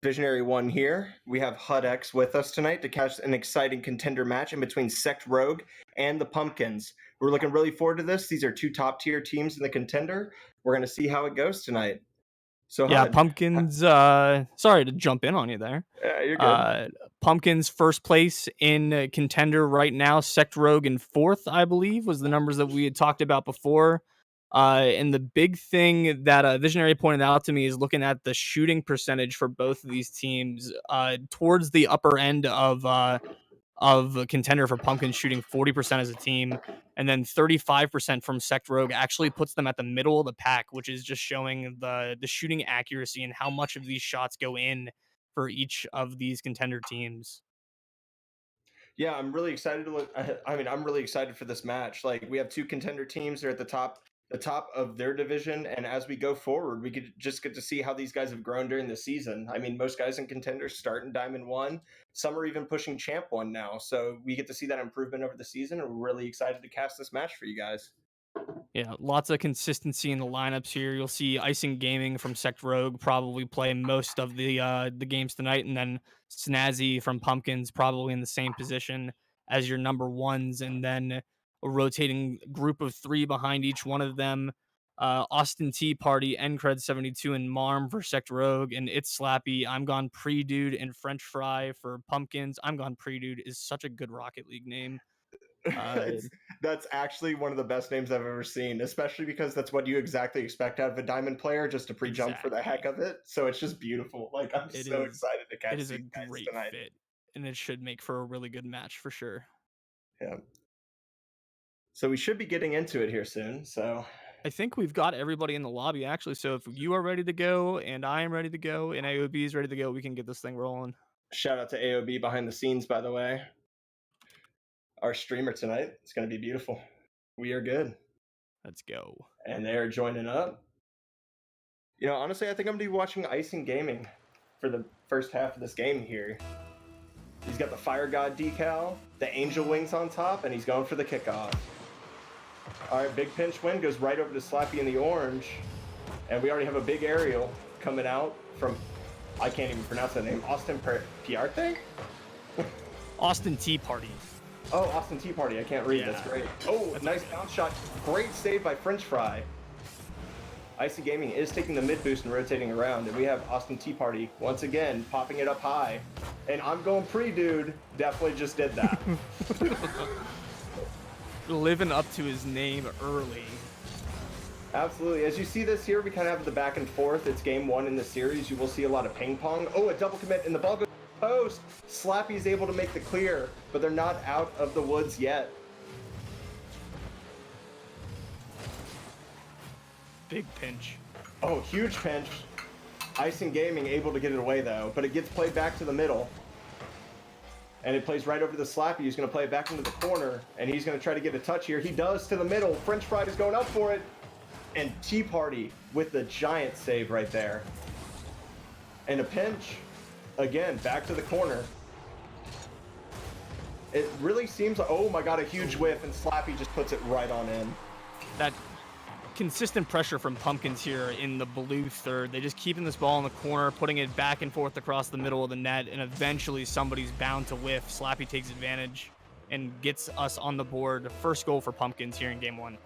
VisionaryOne here. We have HUDx with us tonight to catch an exciting contender match in between Secte Rogue and the Pumpkins. We're looking really forward to this. These are two top-tier teams in the contender. We're going to see how it goes tonight. So, Yeah, HUD, Pumpkins, sorry to jump in on you there. you're good. Pumpkins first place in contender right now. Secte Rogue in fourth, I believe, was the numbers that we had talked about before. And the big thing that Visionary pointed out to me is looking at the shooting percentage for both of these teams towards the upper end of a contender for Pumpkins, shooting 40% as a team, and then 35% from Secte Rogue actually puts them at the middle of the pack, which is just showing the shooting accuracy and how much of these shots go in for each of these contender teams. Yeah, I'm really excited to look. I'm really excited for this match. Like, we have two contender teams. They're at the top of their division, and as we go forward, we could just get to see how these guys have grown during the season. I mean, most guys in contenders start in Diamond 1. Some are even pushing Champ 1 now, so we get to see that improvement over the season, and we're really excited to cast this match for you guys. Yeah, lots of consistency in the lineups here. You'll see Icing Gaming from Secte Rogue probably play most of the games tonight, and then Snazzy from Pumpkins probably in the same position as your number ones, and then a rotating group of three behind each one of them. Austin Tea Party, Ncred72, and Marm for Secte Rogue, and It's Slappy, I'm Gone Pre-Dude, and French Fry for Pumpkins. I'm Gone Pre-Dude is such a good Rocket League name. That's actually one of the best names I've ever seen, especially because that's what you exactly expect out of a diamond player, just to pre-jump for the heck of it. So it's just beautiful. Like, I'm so excited to catch these guys tonight. It is a great fit, and it should make for a really good match for sure. Yeah. So we should be getting into it here soon. So I think we've got everybody in the lobby, actually. So if you are ready to go, and I am ready to go, and AOB is ready to go, we can get this thing rolling. Shout out to AOB behind the scenes, by the way. Our streamer tonight. It's going to be beautiful. We are good. Let's go. And they are joining up. You know, honestly, I think I'm going to be watching Icing Gaming for the first half of this game here. He's got the Fire God decal, the Angel Wings on top, and he's going for the kickoff. All right, big pinch win goes right over to Slappy in the orange. And we already have a big aerial coming out from, I can't even pronounce that name, Austin Piarte? Austin Tea Party. Oh, Austin Tea Party. I can't read. Yeah. That's great. Oh, a nice bounce shot. Great save by French Fry. Icy Gaming is taking the mid boost and rotating around, and we have Austin Tea Party once again popping it up high. And I'm Going Pre-Dude definitely just did that. Living up to his name early. Absolutely. As you see this here, we kind of have the back and forth. It's game one in the series. You will see a lot of ping pong. Oh, a double commit, and the ball goes post. Slappy's able to make the clear, but they're not out of the woods yet. Big pinch. Oh, huge pinch. Icing Gaming able to get it away though, but it gets played back to the middle. And it plays right over to Slappy, who's going to play it back into the corner, and he's going to try to get a touch here. He does to the middle. French Fry is going up for it. And Tea Party with the giant save right there. And a pinch. Again, back to the corner. It really seems like, oh my god, a huge whiff, and Slappy just puts it right on in. That consistent pressure from Pumpkins here in the blue third. They just keeping this ball in the corner, putting it back and forth across the middle of the net, and eventually somebody's bound to whiff. Slappy takes advantage and gets us on the board. First goal for Pumpkins here in game one.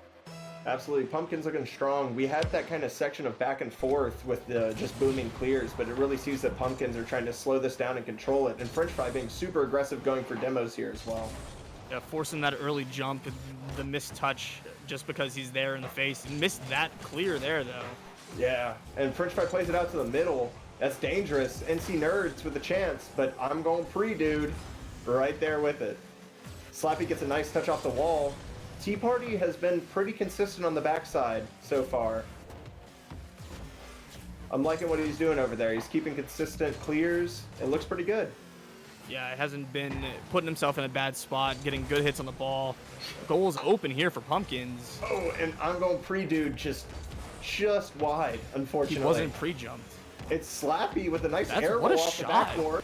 Absolutely. Pumpkins looking strong. We had that kind of section of back and forth with the just booming clears, but it really seems that Pumpkins are trying to slow this down and control it. And French Fry being super aggressive going for demos here as well. Yeah, forcing that early jump, the missed touch just because he's there in the face. He missed that clear there, though. Yeah, and French Fry plays it out to the middle. That's dangerous. NC Nerds with a chance, but I'm Going Pre-Dude right there with it. Slappy gets a nice touch off the wall. Tea Party has been pretty consistent on the backside so far. I'm liking what he's doing over there. He's keeping consistent clears. It looks pretty good. Yeah, it hasn't been putting himself in a bad spot, getting good hits on the ball. Goal's open here for Pumpkins. Oh, and I'm Going Pre-Dude just wide, unfortunately. He wasn't pre-jumped. It's Slappy with a nice air roll off the backboard.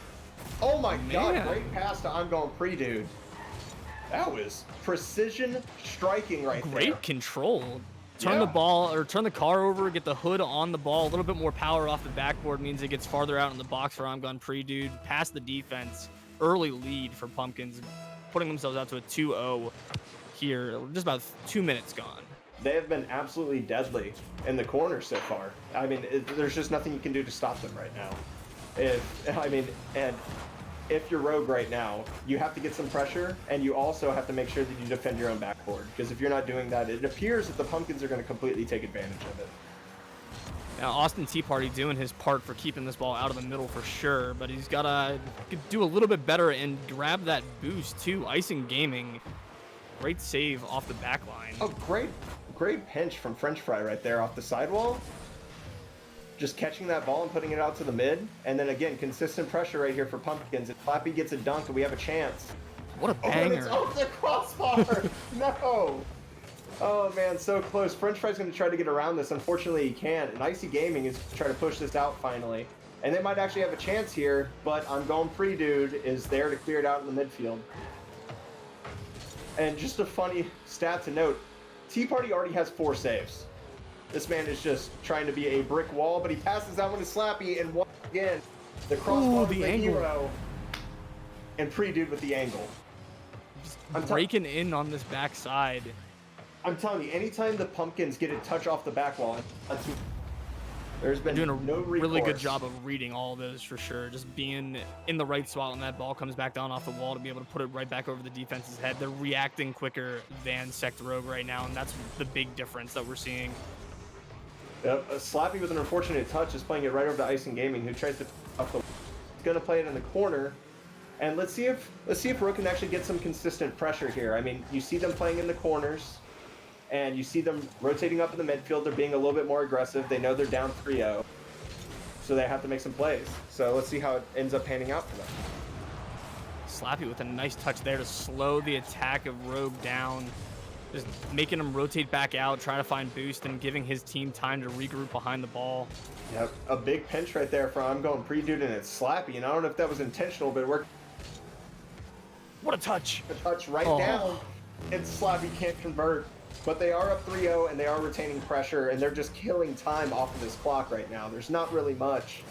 Oh my god, great pass to I'm Going Pre-Dude. That was precision striking right there. Great control. turn the ball or turn the car over, get the hood on the ball. A little bit more power off the backboard means it gets farther out in the box for I'm Gone Pre-Dude. Past the defense. Early lead for Pumpkins, putting themselves out to a 2-0 here. Just about 2 minutes gone. They have been absolutely deadly in the corner so far. I mean, there's just nothing you can do to stop them right now. If you're Rogue right now, you have to get some pressure, and you also have to make sure that you defend your own backboard. Because if you're not doing that, it appears that the Pumpkins are going to completely take advantage of it. Now, Austin Tea Party doing his part for keeping this ball out of the middle for sure, but he's got to do a little bit better and grab that boost too. Icing Gaming, great save off the back line. Oh, great pinch from French Fry right there off the sidewall. Just catching that ball and putting it out to the mid. And then again, consistent pressure right here for Pumpkins. If Flappy gets a dunk and we have a chance. What a banger. It's over the crossbar. No. Oh man, so close. French Fry's going to try to get around this. Unfortunately, he can't. And Icy Gaming is trying to push this out finally. And they might actually have a chance here, but I'm Going Pre-Dude is there to clear it out in the midfield. And just a funny stat to note, Tea Party already has 4 saves. This man is just trying to be a brick wall, but he passes that one to Slappy, and once again, the crossbar with the hero, and Pre-Dude with the angle. I'm breaking in on this backside. I'm telling you, anytime the Pumpkins get a touch off the back wall, there's been doing a no recourse. Really good job of reading all of those for sure. Just being in the right spot when that ball comes back down off the wall to be able to put it right back over the defense's head. They're reacting quicker than Secte Rogue right now, and that's the big difference that we're seeing. Yep, Slappy with an unfortunate touch is playing it right over to Icing Gaming, who tries to up the. He's gonna play it in the corner, and let's see if Rogue can actually get some consistent pressure here. I mean, you see them playing in the corners, and you see them rotating up in the midfield. They're being a little bit more aggressive. They know they're down 3-0, so they have to make some plays. So let's see how it ends up panning out for them. Slappy with a nice touch there to slow the attack of Rogue down. Just making him rotate back out, trying to find boost, and giving his team time to regroup behind the ball. Yep, a big pinch right there from I'm Going Pre-Dude, and it's Slappy. And I don't know if that was intentional, but it worked. What a touch! A touch right down, and Slappy can't convert. But they are up 3-0, and they are retaining pressure, and they're just killing time off of this clock right now. There's not really much.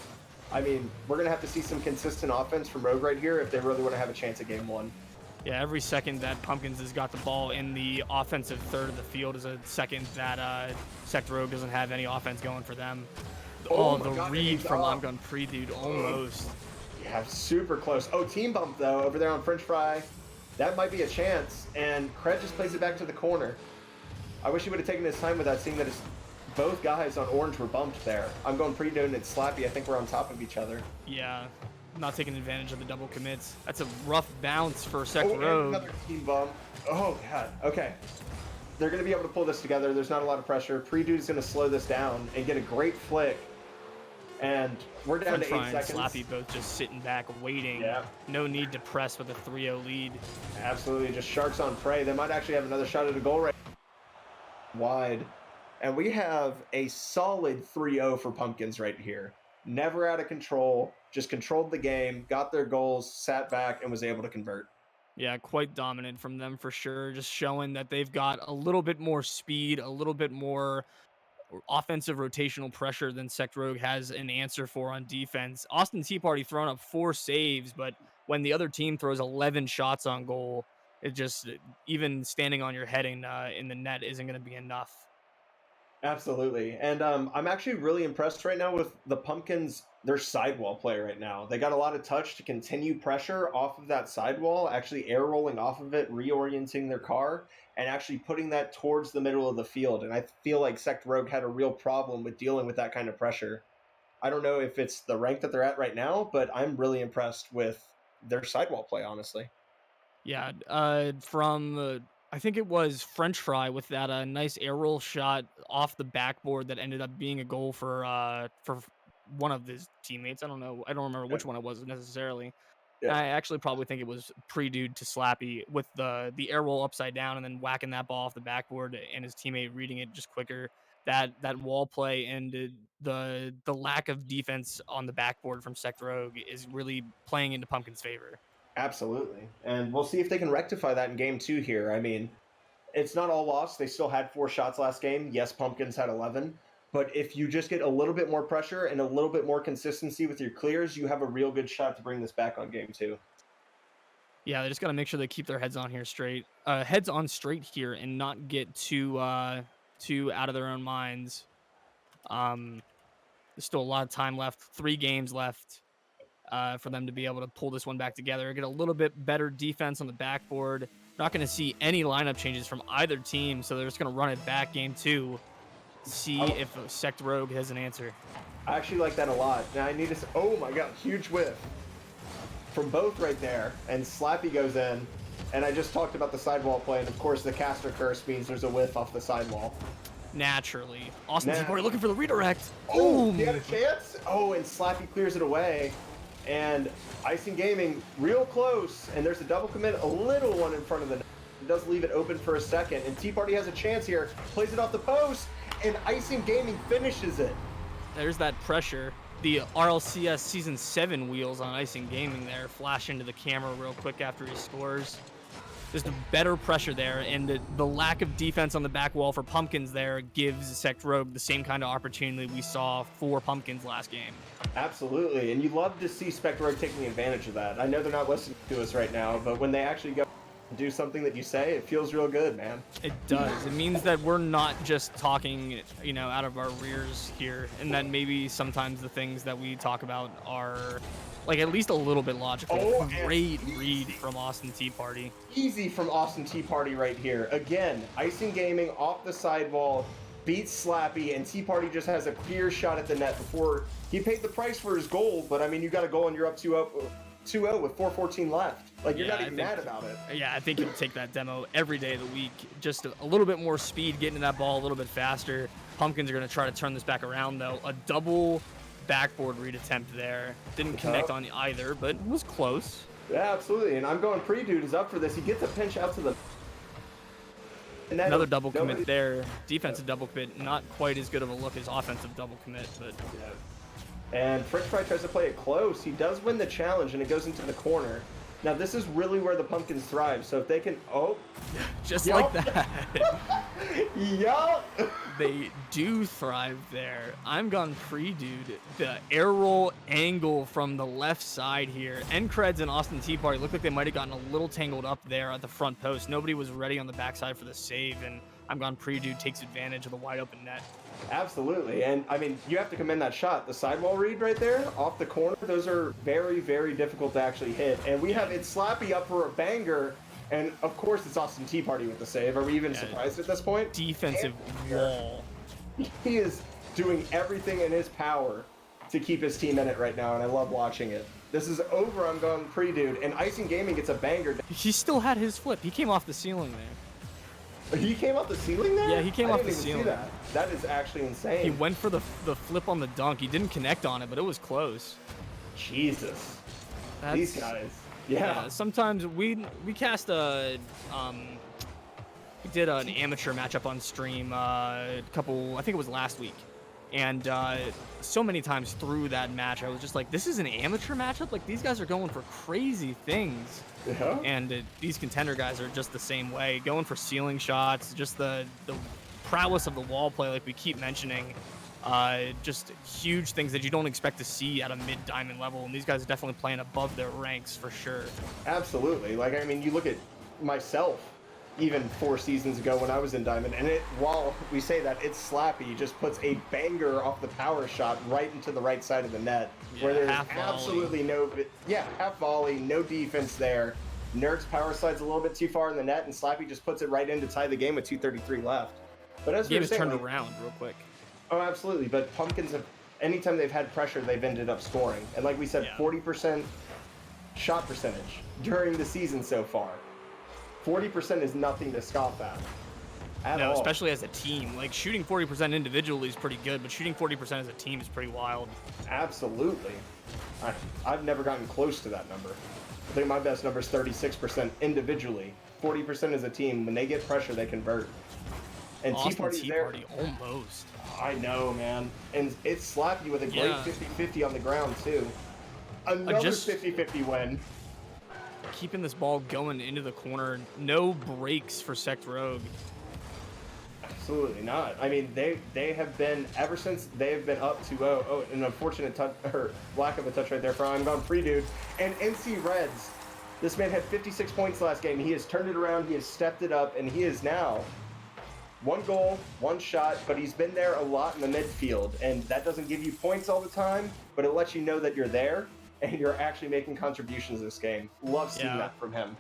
I mean, we're going to have to see some consistent offense from Rogue right here if they really want to have a chance at Game 1. Yeah, every second that Pumpkins has got the ball in the offensive third of the field is a second that Secte Rogue doesn't have any offense going for them. The read from I'm Gone Pre-Dude, almost. Yeah, super close. Oh, team bump, though, over there on French Fry. That might be a chance, and Cred just plays it back to the corner. I wish he would have taken his time with that, seeing that both guys on orange were bumped there. I'm Going Pre-Dude and it's Slappy. I think we're on top of each other. Yeah. Not taking advantage of the double commits. That's a rough bounce for Secte Rogue. Another team bump. Oh, God. Okay. They're going to be able to pull this together. There's not a lot of pressure. Pre-Dude is going to slow this down and get a great flick. And we're down to 8 seconds. Slappy both just sitting back, waiting. Yeah. No need to press with a 3-0 lead. Absolutely. Just sharks on prey. They might actually have another shot at a goal right wide. And we have a solid 3-0 for Pumpkins right here. Never out of control. Just controlled the game, got their goals, sat back, and was able to convert. Yeah, quite dominant from them for sure. Just showing that they've got a little bit more speed, a little bit more offensive rotational pressure than Secte Rogue has an answer for on defense. Austin Tea Party throwing up 4 saves, but when the other team throws 11 shots on goal, it just, even standing on your head in the net isn't going to be enough. Absolutely. And I'm actually really impressed right now with the Pumpkins, their sidewall play right now. They got a lot of touch to continue pressure off of that sidewall, actually air rolling off of it, reorienting their car, and actually putting that towards the middle of the field. And I feel like Secte Rogue had a real problem with dealing with that kind of pressure. I don't know if it's the rank that they're at right now, but I'm really impressed with their sidewall play, honestly. Yeah, from I think it was French Fry with that nice air roll shot off the backboard that ended up being a goal for one of his teammates. I don't remember which one it was necessarily. Yeah. I actually probably think it was Pre-Dude to Slappy with the air roll upside down and then whacking that ball off the backboard and his teammate reading it just quicker. That wall play and the lack of defense on the backboard from Secte Rogue is really playing into Pumpkin's favor. Absolutely. And we'll see if they can rectify that in Game 2 here. I mean, It's not all lost. They still had 4 shots last game. Yes, Pumpkins had 11. But if you just get a little bit more pressure and a little bit more consistency with your clears, you have a real good shot to bring this back on game 2. Yeah, they just got to make sure they keep their heads on straight here, and not get too out of their own minds. There's still a lot of time left. 3 games left for them to be able to pull this one back together. Get a little bit better defense on the backboard. Not going to see any lineup changes from either team, so they're just going to run it back game 2. See if Secte Rogue has an answer. I actually like that a lot. Now I need to. Oh my god, huge whiff from both right there, and Slappy goes in. And I just talked about the sidewall play, and of course the caster curse means there's a whiff off the sidewall. Naturally, Austin T-Party looking for the redirect. Oh, he had a chance. Oh, and Slappy clears it away, and Icing Gaming real close, and there's a double commit, a little one in front of the net. It does leave it open for a second, and T-Party has a chance here, plays it off the post, and Icing Gaming finishes it. There's that pressure. The RLCS Season 7 wheels on Icing Gaming there flash into the camera real quick after he scores. There's the better pressure there, and the lack of defense on the back wall for Pumpkins there gives Secte Rogue the same kind of opportunity we saw for Pumpkins last game. Absolutely, and you love to see Secte Rogue taking advantage of that. I know they're not listening to us right now, but when they actually go do something that you say, it feels real good, man. It does. It means that we're not just talking, out of our rears here, and that maybe sometimes the things that we talk about are, like, at least a little bit logical. Oh, great read from Austin T-Party. Easy from Austin T-Party right here. Again, Icing Gaming off the sidewall, beats Slappy, and T-Party just has a clear shot at the net before he paid the price for his goal, but, I mean, you got a goal and you're up 2-0 with 4:14 left. Like, you're not even mad about it. Yeah, I think he'll take that demo every day of the week. Just a little bit more speed, getting to that ball a little bit faster. Pumpkins are going to try to turn this back around, though. A double backboard read attempt there. Didn't connect on either, but it was close. Yeah, absolutely. And I'm going Pre-Dude is up for this. He gets a pinch out to the... Another double commit there. Defensive double commit, not quite as good of a look as offensive double commit, but... Yeah. And French Fry tries to play it close. He does win the challenge, and it goes into the corner. Now, this is really where the Pumpkins thrive, so if they can... Oh! Just like that. Yup! They do thrive there. I'm gone Pre-Dude. The air roll angle from the left side here. N-Creds and Austin T-Party look like they might have gotten a little tangled up there at the front post. Nobody was ready on the backside for the save, and I'm gone Pre-Dude takes advantage of the wide open net. Absolutely, and I mean, you have to commend that shot. The sidewall read right there, off the corner, those are very, very difficult to actually hit. And we have it Slappy up for a banger, and of course it's Austin T-Party with the save. Are we even surprised at this point? Defensive wall. He is doing everything in his power to keep his team in it right now, and I love watching it. This is over, I'm going Pre-Dude, and Icing Gaming gets a banger. He still had his flip. He came off the ceiling there. He came off the ceiling there? Yeah, he came off the ceiling. That is actually insane. He went for the flip on the dunk. He didn't connect on it, but it was close. Jesus. These guys. Yeah. Sometimes we cast a we did an amateur matchup on stream I think it was last week. And so many times through that match, I was just like, this is an amateur matchup? Like, these guys are going for crazy things. Yeah. And these contender guys are just the same way, going for ceiling shots, just the prowess of the wall play, like we keep mentioning. Just huge things that you don't expect to see at a mid-diamond level, and these guys are definitely playing above their ranks for sure. Absolutely. Like, I mean, you look at myself, even 4 seasons ago when I was in Diamond, and while we say that, it's Slappy, just puts a banger off the power shot right into the right side of the net, where there's absolutely half volley, no defense there. Nerd's power slide's a little bit too far in the net, and Slappy just puts it right in to tie the game with 2:33 left. But as the game is turned around real quick. Oh, absolutely. But Pumpkins have, anytime they've had pressure, they've ended up scoring. And like we said, 40% shot percentage during the season so far. 40% is nothing to scoff at all. Especially as a team. Like, shooting 40% individually is pretty good, but shooting 40% as a team is pretty wild. Absolutely. I've never gotten close to that number. I think my best number is 36% individually. 40% as a team. When they get pressure, they convert. And T-Party's there. Almost. I know, man. And it's Slappy with a great 50-50 on the ground, too. Another 50-50 win. keeping this ball going into the corner. No breaks for Sect Rogue. Absolutely not. I mean, they have been, ever since they have been up 2-0. Oh, an unfortunate touch, or lack of a touch right there for I'm Gone Predude. And NC Reds, this man had 56 points last game. He has turned it around, he has stepped it up, and he is now 1 goal, 1 shot, but he's been there a lot in the midfield. And that doesn't give you points all the time, but it lets you know that you're there and you're actually making contributions this game. Love seeing that from him.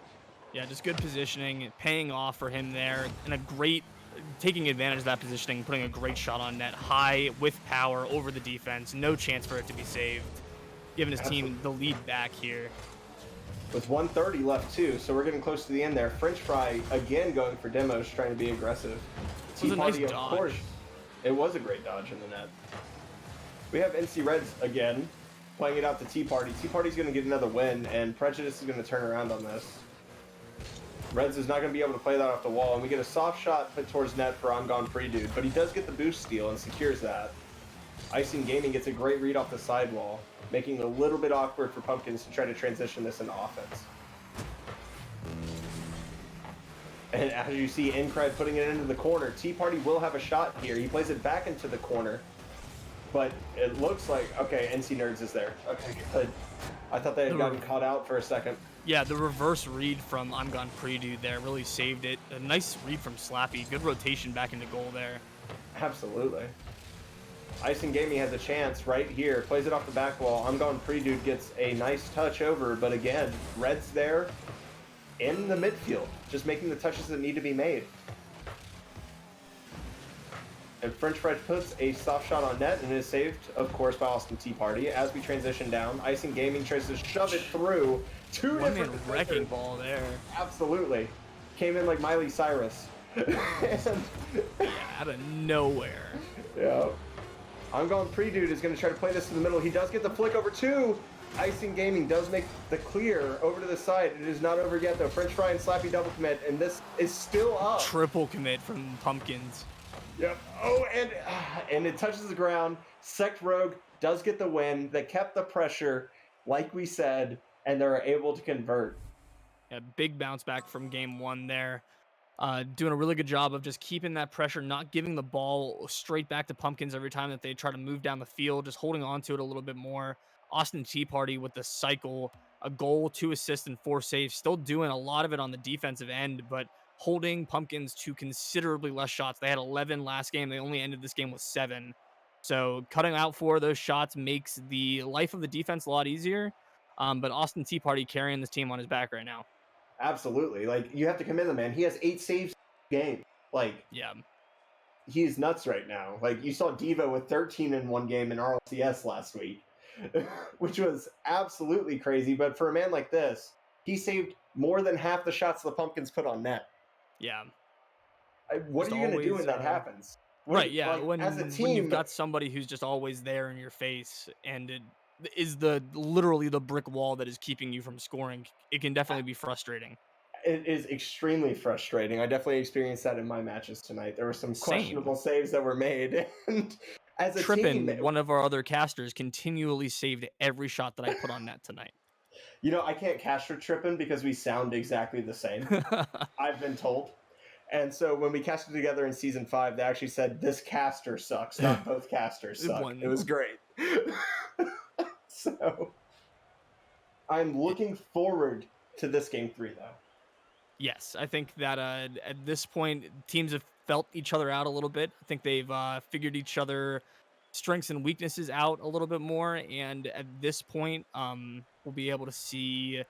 Yeah, just good positioning, paying off for him there, and a great taking advantage of that positioning, putting a great shot on net, high with power over the defense. No chance for it to be saved, giving his team the lead back here. With 1:30 left too, so we're getting close to the end there. French Fry again going for demos, trying to be aggressive. It was a nice dodge. Of course, it was a great dodge in the net. We have NC Reds again playing it out to Tea Party. Tea Party's going to get another win, and Prejudice is going to turn around on this. Reds is not going to be able to play that off the wall, and we get a soft shot put towards net for I'm Gone Predude, but he does get the boost steal and secures that. Icing Gaming gets a great read off the sidewall, making it a little bit awkward for Pumpkins to try to transition this into offense. And as you see, Incred putting it into the corner. Tea Party will have a shot here. He plays it back into the corner, but it looks like, okay, NC Nerds is there. Okay, good. I thought they had gotten caught out for a second. Yeah, the reverse read from I'm Gone Predude there really saved it. A nice read from Slappy. Good rotation back into goal there. Absolutely. Icing Gaming has a chance right here. Plays it off the back wall. I'm Gone Predude gets a nice touch over, but again, Red's there in the midfield, just making the touches that need to be made. And French Fry puts a soft shot on net and is saved, of course, by Austin Tea Party. As we transition down, Icing Gaming tries to shove it through. Two different wrecking ball there. Absolutely. Came in like Miley Cyrus. And, out of nowhere. Yeah. I'm Gone Predude is going to try to play this to the middle. He does get the flick over two. Icing Gaming does make the clear over to the side. It is not over yet, though. French Fry and Slappy double commit, and this is still up. Triple commit from Pumpkins. Yep. Oh, and it touches the ground. Sect Rogue does get the win. They kept the pressure, like we said, and they're able to convert. Yeah, big bounce back from game 1 there. Doing a really good job of just keeping that pressure, not giving the ball straight back to Pumpkins every time that they try to move down the field, just holding on to it a little bit more. Austin Tea Party with the cycle, a goal, 2 assists, and 4 saves, still doing a lot of it on the defensive end, but holding Pumpkins to considerably less shots. They had 11 last game. They only ended this game with 7. So cutting out 4 of those shots makes the life of the defense a lot easier. But Austin Tea Party carrying this team on his back right now. Absolutely. Like, you have to commend the man. He has 8 saves a game. Like, yeah, he's nuts right now. Like, you saw Devo with 13 in one game in RLCS last week, which was absolutely crazy. But for a man like this, he saved more than half the shots the Pumpkins put on net. Yeah. What are you going to do when that happens? Right, yeah. Like, as a team, when you've got somebody who's just always there in your face, and it is literally the brick wall that is keeping you from scoring, it can definitely be frustrating. It is extremely frustrating. I definitely experienced that in my matches tonight. There were some questionable saves that were made, and as a Trippin, team, one of our other casters, continually saved every shot that I put on net tonight. You know, I can't caster Trippin because we sound exactly the same. I've been told. And so when we casted together in season 5, they actually said this caster sucks, not both casters suck. It was great. So I'm looking forward to this game 3, though. Yes, I think that at this point, teams have felt each other out a little bit. I think they've figured each other strengths and weaknesses out a little bit more. And at this point, we'll be able to see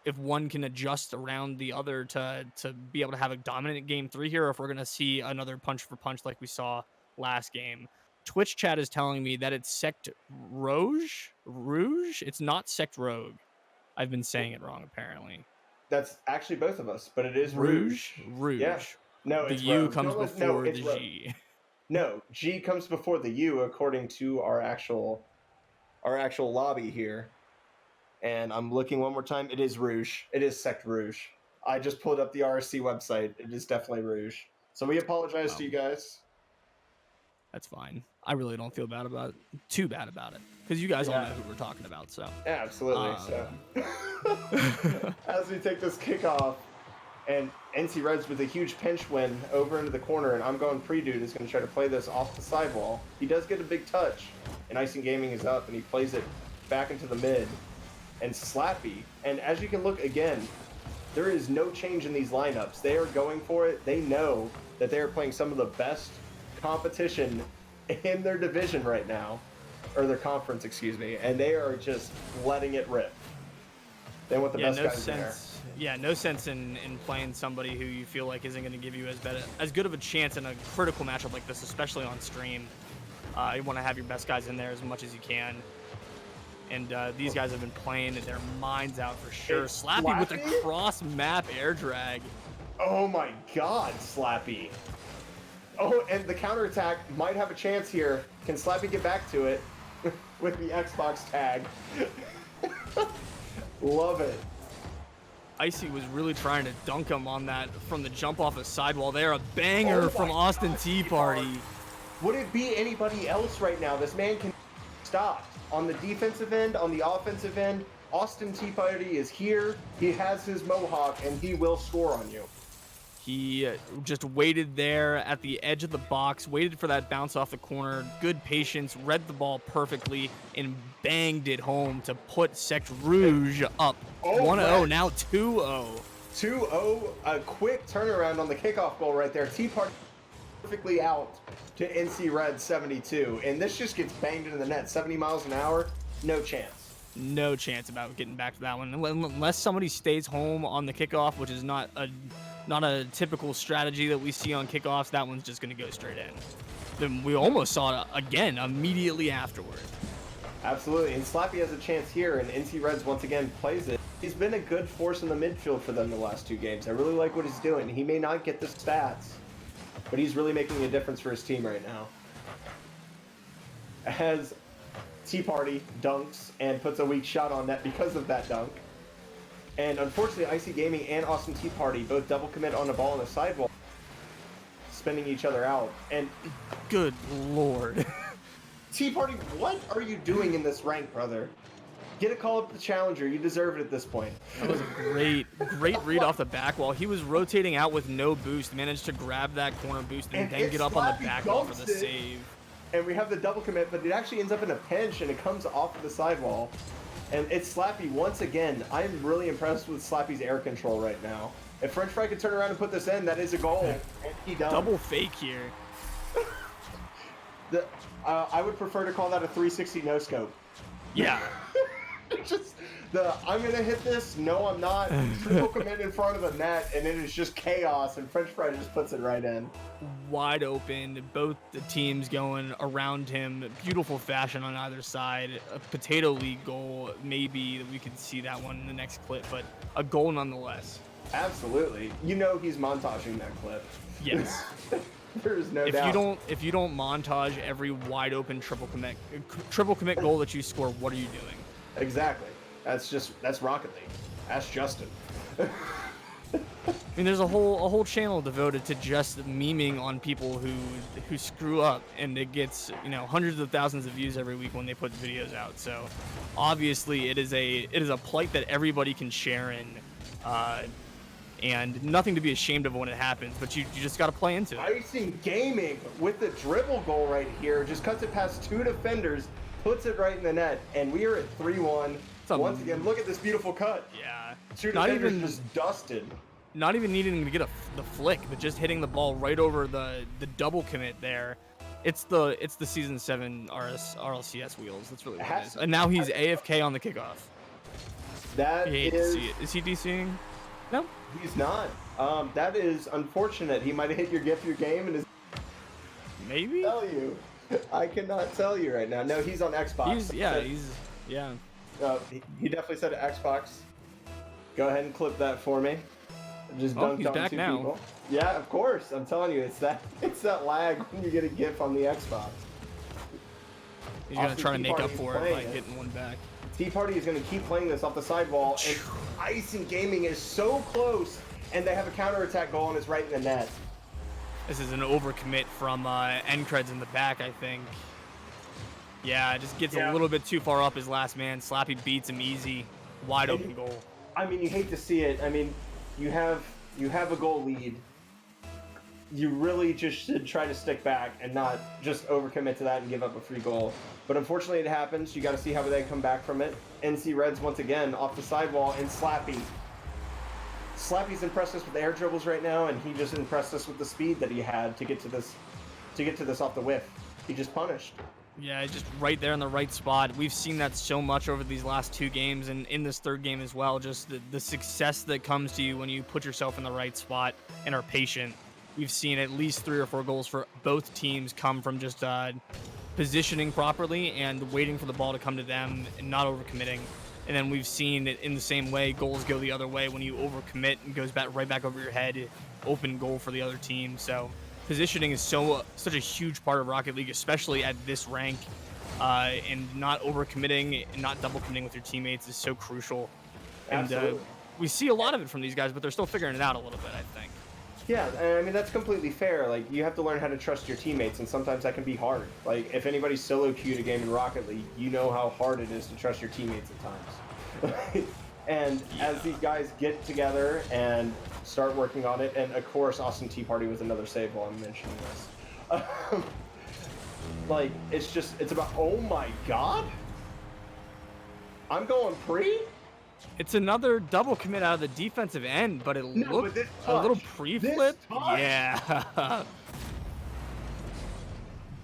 if one can adjust around the other to be able to have a dominant game 3 here, or if we're going to see another punch for punch like we saw last game. Twitch chat is telling me that it's Sect Rouge. It's not Sect Rogue. I've been saying it wrong, apparently. That's actually both of us, but it is Rouge. Rouge. Yeah. No, the it's U Rogue. comes before the G. No, G comes before the U according to our actual lobby here. And I'm looking one more time. It is Rouge. It is Sect Rouge. I just pulled up the RSC website. It is definitely Rouge. So we apologize to you guys. That's fine. I really don't feel too bad about it, because you guys all know who we're talking about. So yeah, absolutely. So as we take this kickoff, and NC Reds with a huge pinch win over into the corner, and I'm going pre-dude is going to try to play this off the sidewall. He does get a big touch, and Icing Gaming is up, and he plays it back into the mid, and Slappy. And as you can look again, there is no change in these lineups. They are going for it. They know that they are playing some of the best competition in their division right now, or their conference, excuse me, and they are just letting it rip. They want the best guys in there. Yeah, no sense in playing somebody who you feel like isn't going to give you as good of a chance in a critical matchup like this, especially on stream. You want to have your best guys in there as much as you can. And these guys have been playing their minds out for sure. Slappy with a cross-map air drag. Oh my god, Slappy. Oh, and the counterattack might have a chance here. Can Slappy get back to it with the Xbox tag? Love it. Icy was really trying to dunk him on that from the jump off the sidewall there. A banger from Austin Tea Party. Would it be anybody else right now? This man can stop. On the defensive end, on the offensive end, Austin Tea Party is here. He has his mohawk, and he will score on you. He just waited there at the edge of the box, waited for that bounce off the corner. Good patience, read the ball perfectly, and banged it home to put Secte Rouge up 1-0, now 2-0. 2-0, a quick turnaround on the kickoff goal right there. Tea Party perfectly out to NC Red 72, and this just gets banged into the net. 70 miles an hour, no chance. No chance about getting back to that one unless somebody stays home on the kickoff, which is not a typical strategy that we see on kickoffs. That one's just going to go straight in. Then we almost saw it again immediately afterward. Absolutely, and Slappy has a chance here, and NC Reds once again plays it. He's been a good force in the midfield for them the last 2 games. I really like what he's doing. He may not get the stats, but he's really making a difference for his team right now. As Tea Party dunks and puts a weak shot on net because of that dunk. And unfortunately, Icy Gaming and Austin Tea Party both double commit on the ball on the sidewall, spinning each other out. And good lord. Tea Party, what are you doing in this rank, brother? Get a call up the challenger. You deserve it at this point. That was a great read off the back wall. He was rotating out with no boost, managed to grab that corner boost and then get up on the back wall for the save. And we have the double commit, but it actually ends up in a pinch and it comes off of the sidewall. And it's Slappy once again. I'm really impressed with Slappy's air control right now. If French Fry could turn around and put this in, that is a goal. And he does. Double fake here. I would prefer to call that a 360 no scope. Yeah. Just I'm gonna hit this. No, I'm not. Triple commit in front of the net, and it is just chaos. And French Fry just puts it right in. Wide open. Both the teams going around him. Beautiful fashion on either side. A Potato League goal. Maybe we could see that one in the next clip, but a goal nonetheless. Absolutely. You know he's montaging that clip. Yes. There's no doubt. If you don't montage every wide open triple commit goal that you score, what are you doing? Exactly. That's Rocket League. Ask Justin. I mean, there's a whole channel devoted to just memeing on people who screw up, and it gets, you know, hundreds of thousands of views every week when they put videos out. So obviously it is a plight that everybody can share in, and nothing to be ashamed of when it happens, but you just got to play into it. Icing Gaming with the dribble goal right here, just cuts it past 2 defenders, puts it right in the net, and we are at 3-1. Once again, look at this beautiful cut. Yeah. 2 defenders just dusted. Not even needing to get the flick, but just hitting the ball right over the double commit there. It's the season 7 RLCS wheels. That's really what it is. And now he's AFK on the kickoff. That is. Is he DCing? No. He's not. That is unfortunate. He might have hit your gift, your game, and maybe. Tell you. I cannot tell you right now. No, he's on Xbox. Yeah. He definitely said Xbox. Go ahead and clip that for me. Just dunked on back 2 now. people. Yeah, of course. I'm telling you, it's that lag when you get a GIF on the Xbox. He's gonna try to make up for it by getting one back. Tea Party is gonna keep playing this off the sidewall, and Icing Gaming is so close, and they have a counterattack goal, and it's right in the net. This is an overcommit from Ncreds in the back, I think. Yeah, just gets a little bit too far up his last man. Slappy beats him easy. Wide open goal. I mean, you hate to see it. I mean, you have a goal lead. You really just should try to stick back and not just overcommit to that and give up a free goal. But unfortunately, it happens. You got to see how they come back from it. NC Reds once again off the sidewall, and Slappy. Slappy's impressed us with the air dribbles right now, and he just impressed us with the speed that he had to get to this off the whiff. He just punished. Yeah, just right there in the right spot. We've seen that so much over these last 2 games and in this 3rd game as well. Just the success that comes to you when you put yourself in the right spot and are patient. We've seen at least 3 or 4 goals for both teams come from just positioning properly and waiting for the ball to come to them and not overcommitting. And then we've seen it in the same way, goals go the other way when you overcommit and goes right back over your head, open goal for the other team. So positioning is such a huge part of Rocket League, especially at this rank, and not overcommitting and not double committing with your teammates is so crucial. And we see a lot of it from these guys, but they're still figuring it out a little bit, I think. Yeah, I mean, that's completely fair. Like, you have to learn how to trust your teammates, and sometimes that can be hard. Like, if anybody's solo queued a game in Rocket League, you know how hard it is to trust your teammates at times. And as these guys get together and start working on it, and of course, Austin Tea Party was another save while I'm mentioning this. Like, it's about, oh my god? I'm going pre? It's another double commit out of the defensive end, but it looked a little pre-flip. Yeah.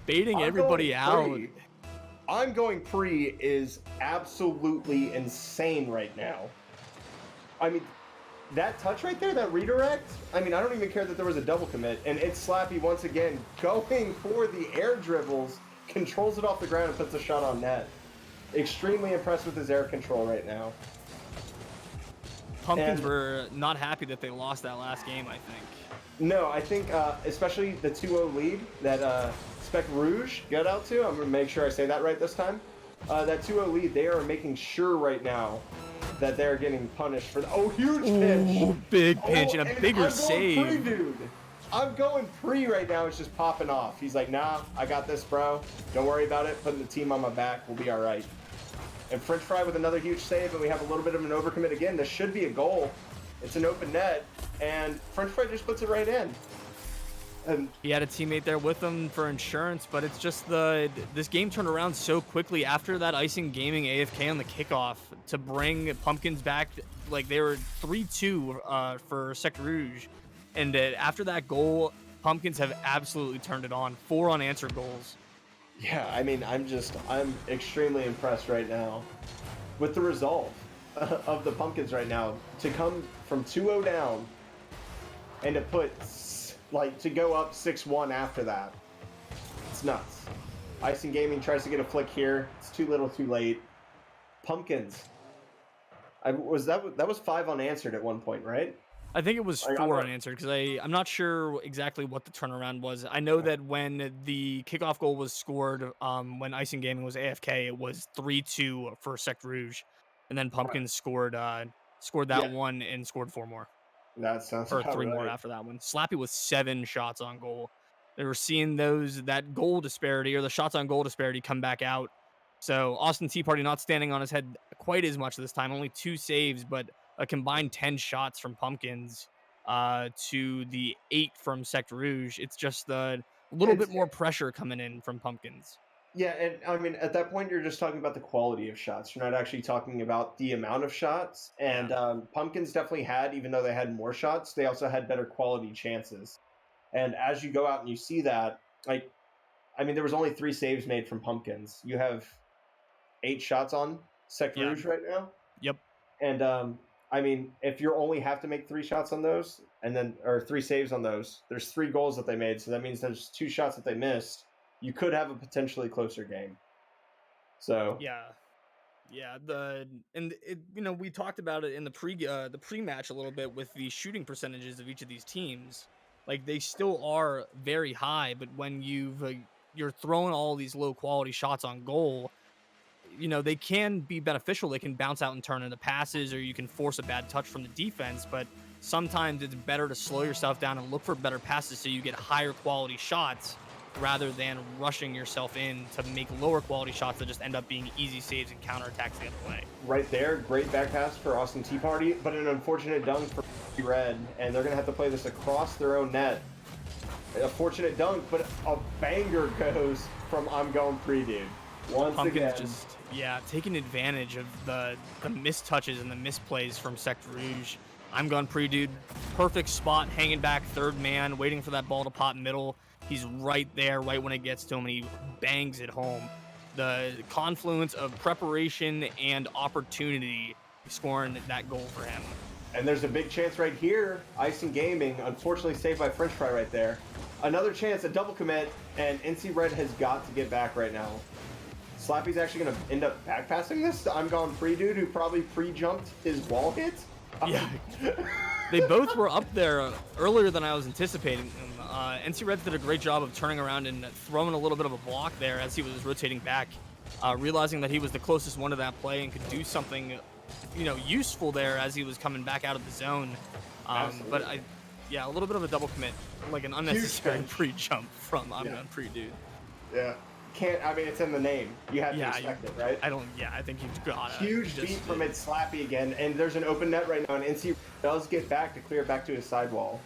Baiting everybody out. I'm going pre is absolutely insane right now. I mean, that touch right there, that redirect, I mean, I don't even care that there was a double commit. And it's Slappy once again going for the air dribbles, controls it off the ground and puts a shot on net. Extremely impressed with his air control right now. Pumpkins were not happy that they lost that last game, I think. No, I think especially the 2-0 lead that Spec Rouge got out to. I'm going to make sure I say that right this time. That 2-0 lead, they are making sure right now that they're getting punished for the huge pinch. Ooh, big pinch and a bigger save. Pre, dude. I'm going pre right now. It's just popping off. He's like, nah, I got this, bro. Don't worry about it. Putting the team on my back. We'll be all right. And French Fry with another huge save, and we have a little bit of an overcommit again. This should be a goal. It's an open net, and French Fry just puts it right in. And he had a teammate there with him for insurance, but it's just this game turned around so quickly after that Icing Gaming AFK on the kickoff to bring Pumpkins back. Like, they were 3-2 for Secte Rouge, and after that goal, Pumpkins have absolutely turned it on. 4 unanswered goals. Yeah, I mean, I'm extremely impressed right now with the resolve of the Pumpkins right now to come from 2-0 down and to go up 6-1 after that. It's nuts. Icing Gaming tries to get a flick here. It's too little, too late. Pumpkins. That was 5 unanswered at one point, right? I think it was 4 unanswered because I'm not sure exactly what the turnaround was. I know that when the kickoff goal was scored, when Icing Gaming was AFK, it was 3-2 for Secte Rouge, and then Pumpkins scored that one and scored 4 more. That sounds or 3 more after that one. Slappy with 7 shots on goal. They were seeing that goal disparity or the shots on goal disparity come back out. So Austin Tea Party not standing on his head quite as much this time. Only 2 saves, but a combined 10 shots from Pumpkins to the 8 from Secte Rouge. It's just a little bit more pressure coming in from Pumpkins. Yeah, and I mean, at that point, you're just talking about the quality of shots. You're not actually talking about the amount of shots. And Pumpkins definitely had, even though they had more shots, they also had better quality chances. And as you go out and you see that, like, I mean, there was only 3 saves made from Pumpkins. You have 8 shots on Secte Rouge right now. Yep. And I mean, if you only have to make 3 shots on those, or 3 saves on those, there's 3 goals that they made. So that means there's 2 shots that they missed. You could have a potentially closer game. So we talked about it in the pre-match a little bit with the shooting percentages of each of these teams. Like, they still are very high, but when you're throwing all these low quality shots on goal, they can be beneficial. They can bounce out and turn into passes, or you can force a bad touch from the defense. But sometimes it's better to slow yourself down and look for better passes so you get higher quality shots rather than rushing yourself in to make lower quality shots that just end up being easy saves and counterattacks the other way. Right there, great back pass for Austin Tea Party, but an unfortunate dunk for Red, and they're going to have to play this across their own net. A fortunate dunk, but a banger goes from I'm Going Pre-Dude. Once Pumpkins again. just, taking advantage of the mistouches and the misplays from Secte Rouge. I'm Going Pre-Dude, perfect spot, hanging back third man, waiting for that ball to pop middle. He's right there, right when it gets to him, and he bangs it home. The confluence of preparation and opportunity scoring that goal for him. And there's a big chance right here. Icing Gaming, unfortunately saved by French Fry right there. Another chance, a double commit, and NC Red has got to get back right now. Slappy's actually going to end up back passing this to I'm Going Pre-Dude, who probably pre-jumped his wall hit. Yeah. They both were up there earlier than I was anticipating. NC Reds did a great job of turning around and throwing a little bit of a block there as he was rotating back, realizing that he was the closest one to that play and could do something, useful there as he was coming back out of the zone. But a little bit of a double commit, like an unnecessary pre-jump from I'm Going Pre-Dude. Yeah. It's in the name. You have to expect it, right? I think you've got it. Huge beat from it, Slappy again, and there's an open net right now, and NC does get back to clear back to his sidewall.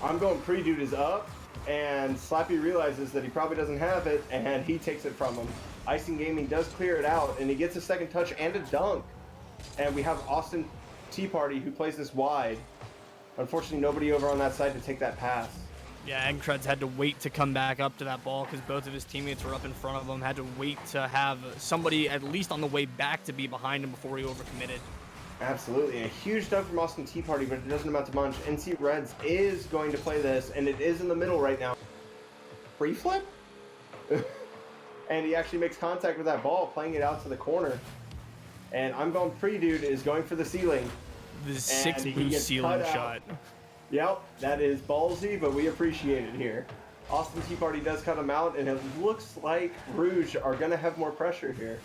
I'm Going Pre-Dude is up, and Slappy realizes that he probably doesn't have it, and he takes it from him. Icing Gaming does clear it out, and he gets a second touch and a dunk. And we have Austin Tea Party who plays this wide. Unfortunately, nobody over on that side to take that pass. Yeah, Eggcreds had to wait to come back up to that ball because both of his teammates were up in front of him. Had to wait to have somebody at least on the way back to be behind him before he overcommitted. Absolutely. A huge dunk from Austin Tea Party, but it doesn't amount to much. NC Reds is going to play this, and it is in the middle right now. Free flip? And he actually makes contact with that ball, playing it out to the corner. And I'm Going Pre-Dude is going for the ceiling. The 6 boost ceiling shot. Yep, that is ballsy, but we appreciate it here. Austin Tea Party does cut him out, and it looks like Rouge are going to have more pressure here.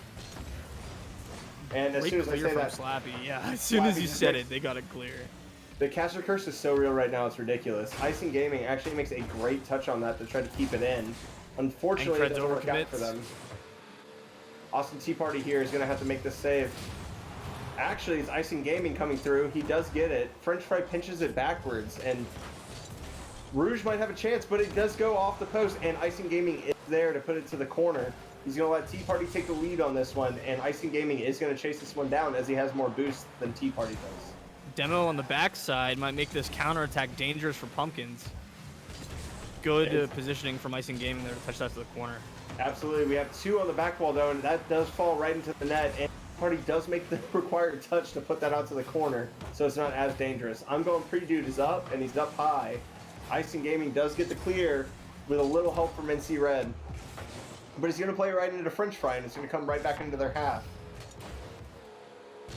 And as soon as I say that, Slappy, as soon as you said it, they got it clear. The caster curse is so real right now, it's ridiculous. Icing Gaming actually makes a great touch on that to try to keep it in. Unfortunately, it doesn't work out for them. Austin Tea Party here is going to have to make this save. Actually, it's Icing Gaming coming through. He does get it. French Fry pinches it backwards, and Rouge might have a chance, but it does go off the post, and Icing Gaming is there to put it to the corner. He's going to let Tea Party take the lead on this one, and Icing Gaming is going to chase this one down as he has more boost than Tea Party does. Demo on the backside might make this counterattack dangerous for Pumpkins. Good positioning from Icing Gaming there to touch that to the corner. Absolutely. We have 2 on the back wall, though, and that does fall right into the net, and Party does make the required touch to put that out to the corner, so it's not as dangerous. I'm Going Pre-Dude is up, and he's up high. Icing Gaming does get the clear with a little help from NC Red. But he's going to play right into French Fry, and it's going to come right back into their half.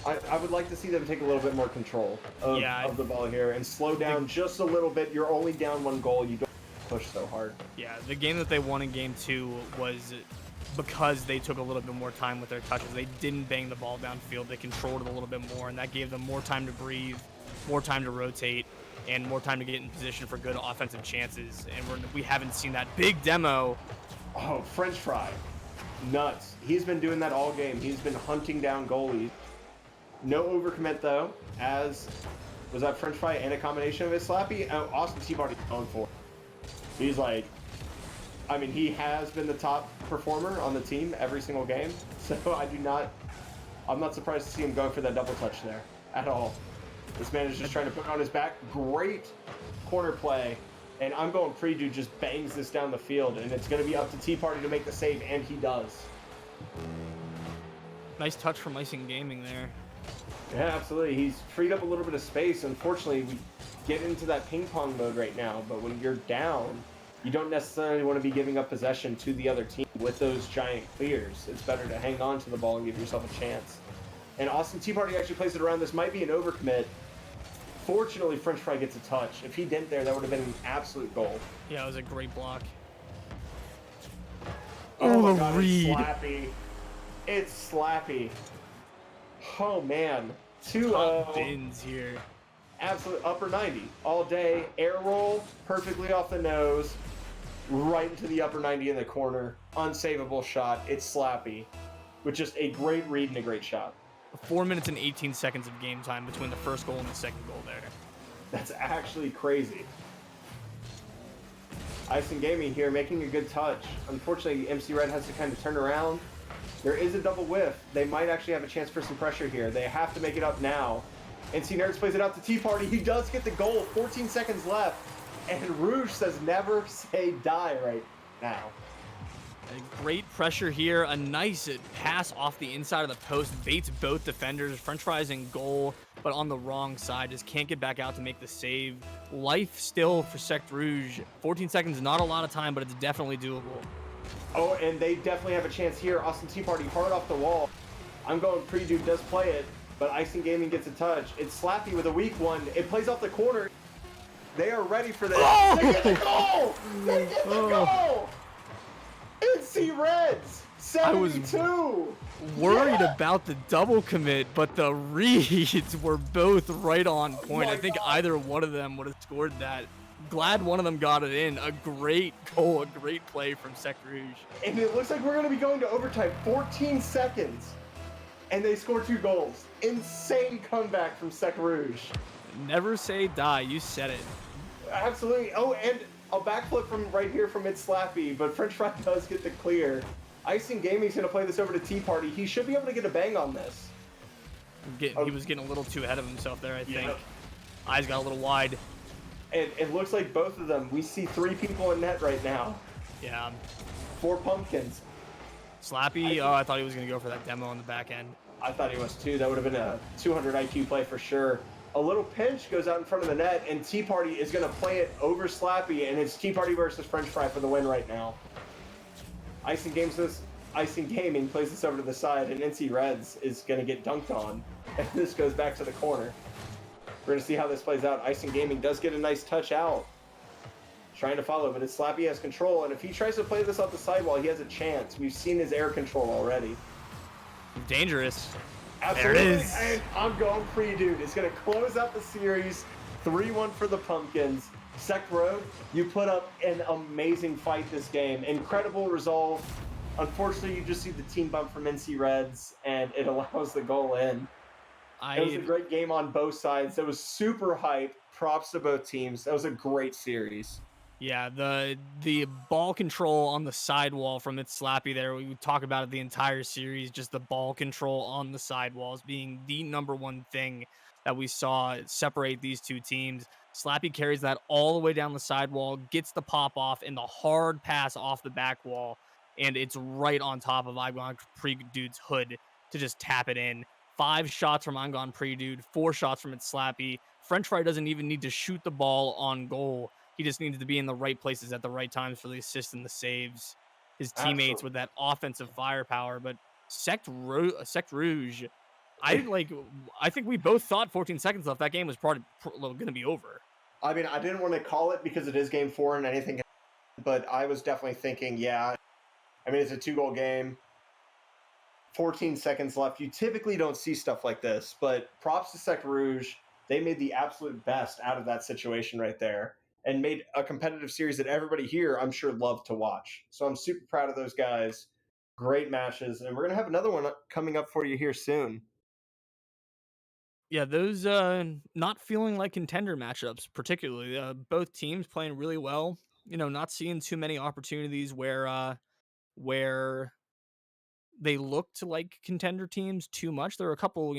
I would like to see them take a little bit more control of the ball here and slow down just a little bit. You're only down 1 goal. You don't push so hard. Yeah, the game that they won in Game 2 was because they took a little bit more time with their touches. They didn't bang the ball downfield. They controlled it a little bit more, and that gave them more time to breathe, more time to rotate, and more time to get in position for good offensive chances. And we haven't seen that. Big demo. Oh, French Fry. Nuts. He's been doing that all game. He's been hunting down goalies. No overcommit, though, as was that French Fry and a combination of his Slappy. Austin Tea Party going for it. He's like, he has been the top performer on the team every single game, so I'm not surprised to see him going for that double touch there at all. This man is just trying to put it on his back. Great corner play, and I'm Going Pre-Dude just bangs this down the field, and it's going to be up to Tea Party to make the save, and he does. Nice touch from Icing Gaming there. Yeah, absolutely. He's freed up a little bit of space. Unfortunately, we get into that ping pong mode right now, but when you're down, you don't necessarily want to be giving up possession to the other team with those giant clears. It's better to hang on to the ball and give yourself a chance. And Austin Tea Party actually plays it around. This might be an overcommit. Fortunately, French Fry gets a touch. If he didn't there, that would have been an absolute goal. Yeah, it was a great block. Oh my God, read. It's Slappy. It's Slappy. Oh man. 2-0. Bins here. absolute upper 90 all day. Air roll, perfectly off the nose, right into the upper 90 in the corner. Unsavable shot. It's Slappy with just a great read and a great shot. 4 minutes and 18 seconds of game time between the first goal and the second goal there. That's actually crazy. Icing Gaming here making a good touch. Unfortunately, MC Red has to kind of turn around. There is a double whiff. They might actually have a chance for some pressure here. They have to make it up now. NC Nerds plays it out to Tea Party. He does get the goal. 14 seconds left. And Rouge says never say die right now. A great pressure here. A nice pass off the inside of the post. Baits both defenders. French fries in goal, but on the wrong side. Just can't get back out to make the save. Life still for Secte Rouge. 14 seconds, not a lot of time, but it's definitely doable. Oh, and they definitely have a chance here. Austin Tea Party hard off the wall. I'm going Pre-Dude does play it, but Icing Gaming gets a touch. It's Slappy with a weak one. It plays off the corner. They are ready for this. Oh! They get the goal! They get the goal! NC Reds, 72! I was worried about the double commit, but the reads were both right on point. I think either one of them would have scored that. Glad one of them got it in. A great goal, a great play from Secte Rouge. And it looks like we're going to be going to overtime. 14 seconds. And they score 2 goals. Insane comeback from Secte Rouge. Never say die. You said it. Absolutely. Oh, and a backflip from right here from It's Slappy, but French Fry does get the clear. Icing Gaming's going to play this over to Tea Party. He should be able to get a bang on this. He was getting a little too ahead of himself there, I think. Yep. Eyes got a little wide. And it looks like both of them. We see 3 people in net right now. Yeah. 4 pumpkins. Slappy, I thought he was going to go for that demo on the back end. I thought he was too. That would have been a 200 IQ play for sure. A little pinch goes out in front of the net, and Tea Party is going to play it over Slappy, and it's Tea Party versus French Fry for the win right now. Icing Gaming plays this over to the side, and NC Reds is going to get dunked on, and this goes back to the corner. We're going to see how this plays out. Icing Gaming does get a nice touch out. Trying to follow, but it's Slappy has control, and if he tries to play this off the sidewall, he has a chance. We've seen his air control already. Dangerous. Absolutely. There it is. And I'm going Pre-Dude. It's going to close out the series. 3-1 for the Pumpkins. Secte Rogue, you put up an amazing fight this game. Incredible resolve. Unfortunately, you just see the team bump from NC Reds, and it allows the goal in. It was a great game on both sides. It was super hype. Props to both teams. That was a great series. Yeah, the ball control on the sidewall from It's Slappy there, we talk about it the entire series, just the ball control on the sidewalls being the #1 thing that we saw separate these two teams. Slappy carries that all the way down the sidewall, gets the pop off, and the hard pass off the back wall, and it's right on top of Angon Pre-Dude's hood to just tap it in. 5 shots from Angon Pre-Dude, 4 shots from It's Slappy. French Fry doesn't even need to shoot the ball on goal. He just needs to be in the right places at the right times for the assists and the saves. His teammates with that offensive firepower. But Secte Rouge, I think we both thought 14 seconds left. That game was probably going to be over. I mean, I didn't want to call it because it is game 4 and anything, but I was definitely thinking, yeah. I mean, it's a 2-goal game. 14 seconds left. You typically don't see stuff like this, but props to Secte Rouge. They made the absolute best out of that situation right there and made a competitive series that everybody here, I'm sure, loved to watch. So I'm super proud of those guys. Great matches. And we're going to have another one coming up for you here soon. Yeah, those not feeling like contender matchups, particularly. Both teams playing really well. Not seeing too many opportunities where they looked like contender teams too much. There are a couple,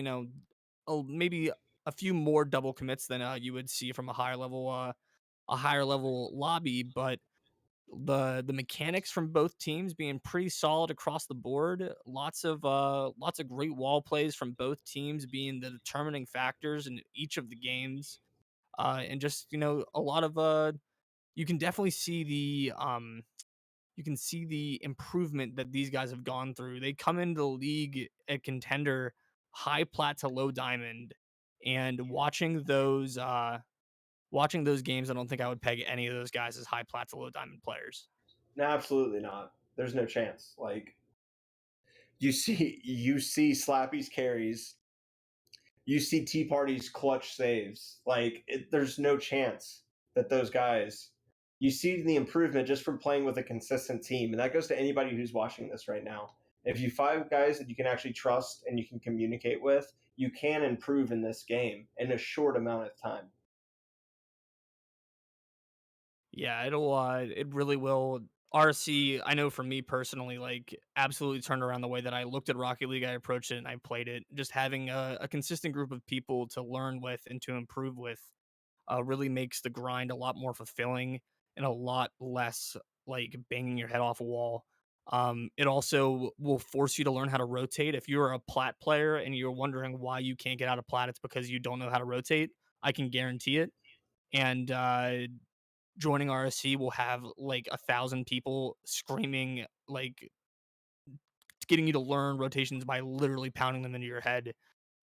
maybe a few more double commits than you would see from a higher level lobby, but the mechanics from both teams being pretty solid across the board. Lots of great wall plays from both teams being the determining factors in each of the games, and just a lot of you can definitely see the improvement that these guys have gone through. They come into the league at contender high plat to low diamond, and watching those games, I don't think I would peg any of those guys as high plat to low diamond players. No, absolutely not. There's no chance. Like you see Slappy's carries. You see Tea Party's clutch saves. Like, there's no chance that those guys. You see the improvement just from playing with a consistent team, and that goes to anybody who's watching this right now. If you find guys that you can actually trust and you can communicate with, you can improve in this game in a short amount of time. Yeah, it really will. RSC, I know for me personally, like absolutely turned around the way that I looked at Rocket League, I approached it, and I played it. Just having a consistent group of people to learn with and to improve with really makes the grind a lot more fulfilling and a lot less like banging your head off a wall. It also will force you to learn how to rotate. If you're a plat player and you're wondering why you can't get out of plat, it's because you don't know how to rotate. I can guarantee it. And joining RSC will have like 1,000 people screaming, like getting you to learn rotations by literally pounding them into your head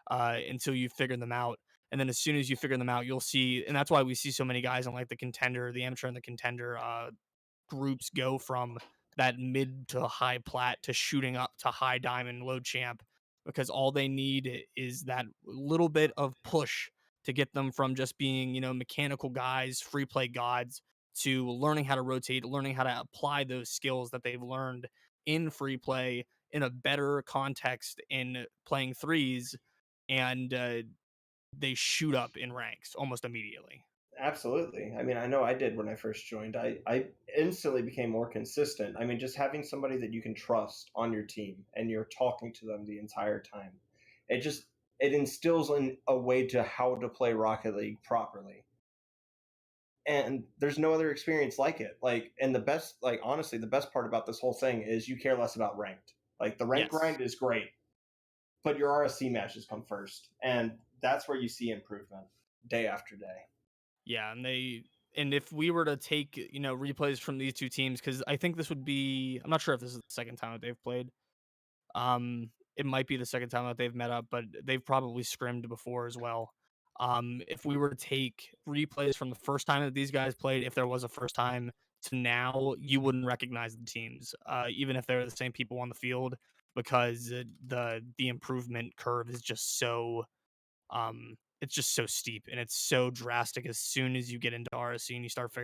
until you figure them out. And then as soon as you figure them out, you'll see, and that's why we see so many guys on like the contender, the amateur and the contender groups go from that mid to high plat to shooting up to high diamond, low champ, because all they need is that little bit of push to get them from just being, mechanical guys, free play gods, to learning how to rotate, learning how to apply those skills that they've learned in free play in a better context in playing threes, and they shoot up in ranks almost immediately. Absolutely. I mean, I know I did when I first joined. I instantly became more consistent. I mean, just having somebody that you can trust on your team and you're talking to them the entire time, it just it instills in a way to how to play Rocket League properly. And there's no other experience like it. Like, and the best, like honestly, the best part about this whole thing is you care less about ranked. Like the rank Yes. grind is great, but your RSC matches come first, and that's where you see improvement day after day. Yeah, and if we were to take, replays from these two teams, because I think this would be, I'm not sure if this is the second time that they've played. It might be the second time that they've met up, but they've probably scrimmed before as well. If we were to take replays from the first time that these guys played, if there was a first time to now, you wouldn't recognize the teams, even if they're the same people on the field, because the improvement curve is just so it's just so steep and it's so drastic as soon as you get into RSC and you start figuring